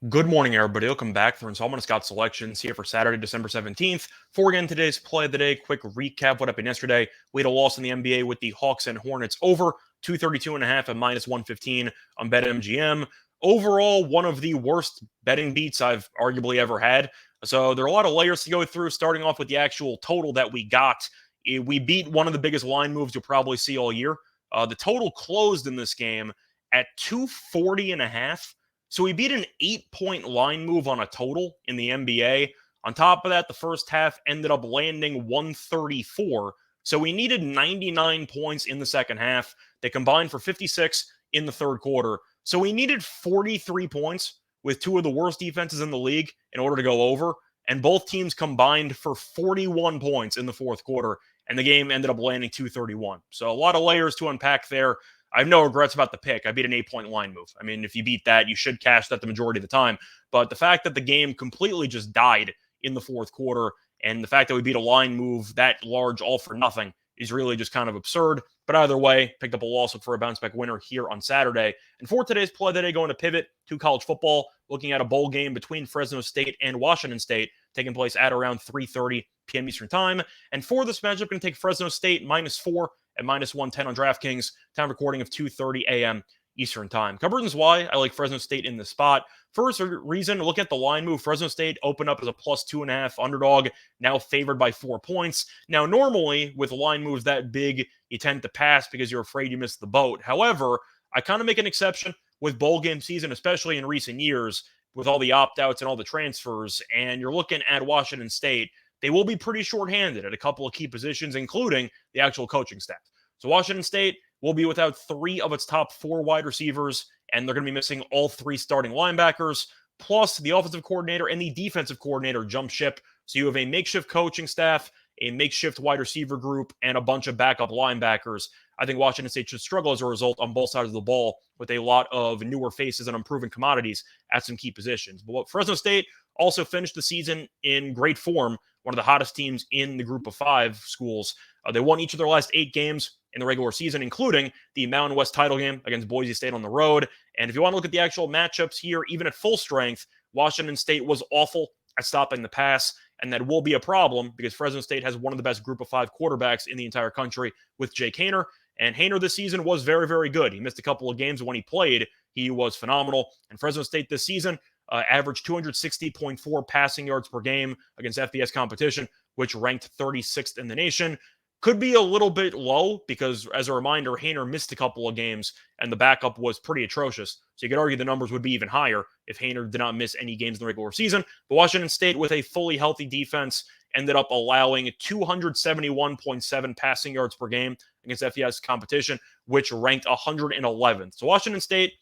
Good morning, everybody. Welcome back for installment of Scott Selections here for Saturday, December 17th. Before we get into today's play of the day, quick recap what happened yesterday. We had a loss in the NBA with the Hawks and Hornets over 232.5 at minus 115 on BetMGM. Overall, one of the worst betting beats I've arguably ever had. So there are a lot of layers to go through, starting off with the actual total that we got. We beat one of the biggest line moves you'll probably see all year. The total closed in this game at 240.5. So we beat an 8-point line move on a total in the NBA. On top of that, the first half ended up landing 134. So we needed 99 points in the second half. They combined for 56 in the third quarter. So we needed 43 points with two of the worst defenses in the league in order to go over. And both teams combined for 41 points in the fourth quarter. And the game ended up landing 231. So a lot of layers to unpack there. I have no regrets about the pick. I beat an 8-point line move. I mean, if you beat that, you should cash that the majority of the time. But the fact that the game completely just died in the fourth quarter and the fact that we beat a line move that large all for nothing is really just kind of absurd. But either way, picked up a loss for a bounce back winner here on Saturday. And for today's play today, going to pivot to college football, looking at a bowl game between Fresno State and Washington State, taking place at around 3:30 p.m. Eastern Time. And for this matchup, going to take Fresno State -4 at minus 110 on DraftKings. Time recording of 2:30 a.m. Eastern Time. A couple reasons why I like Fresno State in this spot. First reason, look at the line move. Fresno State opened up as a +2.5 underdog, now favored by 4 points. Now, normally with line moves that big, you tend to pass because you're afraid you missed the boat. However, I kind of make an exception with bowl game season, especially in recent years, with all the opt-outs and all the transfers. And you're looking at Washington State. They will be pretty shorthanded at a couple of key positions, including the actual coaching staff. So Washington State will be without 3 of its top 4 wide receivers, and they're going to be missing all 3 starting linebackers, plus the offensive coordinator and the defensive coordinator jump ship. So you have a makeshift coaching staff, a makeshift wide receiver group, and a bunch of backup linebackers. I think Washington State should struggle as a result on both sides of the ball with a lot of newer faces and unproven commodities at some key positions. But Fresno State also finished the season in great form, one of the hottest teams in the group of 5 schools. They won each of their last 8 games in the regular season, including the Mountain West title game against Boise State on the road. And if you want to look at the actual matchups here, even at full strength, Washington State was awful at stopping the pass, and that will be a problem because Fresno State has one of the best group of 5 quarterbacks in the entire country with Jake Haener. And Haener this season was very, very good. He missed a couple of games, but when he played, he was phenomenal. And Fresno State this season averaged 260.4 passing yards per game against FBS competition, which ranked 36th in the nation. Could be a little bit low because, as a reminder, Haener missed a couple of games and the backup was pretty atrocious. So you could argue the numbers would be even higher if Haener did not miss any games in the regular season. But Washington State, with a fully healthy defense, ended up allowing 271.7 passing yards per game against FBS competition, which ranked 111th. So Washington State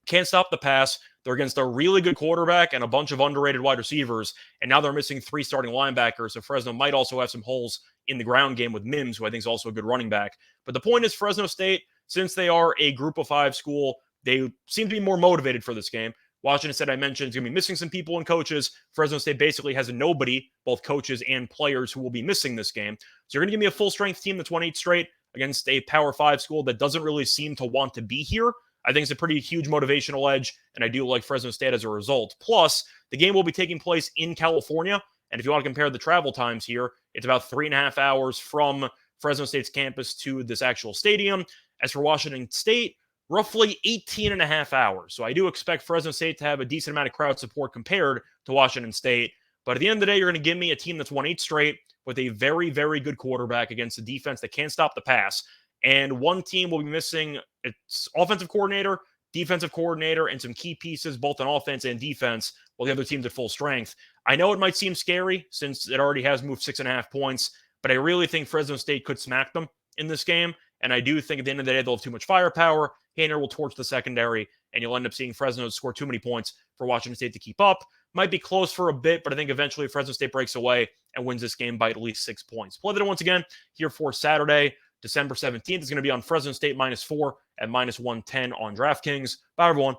can't stop the pass. They're against a really good quarterback and a bunch of underrated wide receivers, and now they're missing 3 starting linebackers, so Fresno might also have some holes in the ground game with Mims, who I think is also a good running back. But the point is, Fresno State, since they are a group of 5 school, they seem to be more motivated for this game. Washington State, I mentioned, is going to be missing some people and coaches. Fresno State basically has nobody, both coaches and players, who will be missing this game. So you're going to give me a full-strength team that's won 8 straight against a Power 5 school that doesn't really seem to want to be here. I think it's a pretty huge motivational edge, and I do like Fresno State as a result. Plus, the game will be taking place in California, and if you want to compare the travel times here, it's about 3.5 hours from Fresno State's campus to this actual stadium. As for Washington State, roughly 18.5 hours. So I do expect Fresno State to have a decent amount of crowd support compared to Washington State. But at the end of the day, you're going to give me a team that's won 8 straight with a very, very good quarterback against a defense that can't stop the pass. And one team will be missing its offensive coordinator, defensive coordinator, and some key pieces, both on offense and defense, while the other team's at full strength. I know it might seem scary since it already has moved 6.5 points, but I really think Fresno State could smack them in this game. And I do think at the end of the day, they'll have too much firepower. Haener will torch the secondary, and you'll end up seeing Fresno score too many points for Washington State to keep up. Might be close for a bit, but I think eventually Fresno State breaks away and wins this game by at least 6 points. Play that once again here for Saturday, December 17th. Is going to be on Fresno State -4 at -110 on DraftKings. Bye, everyone.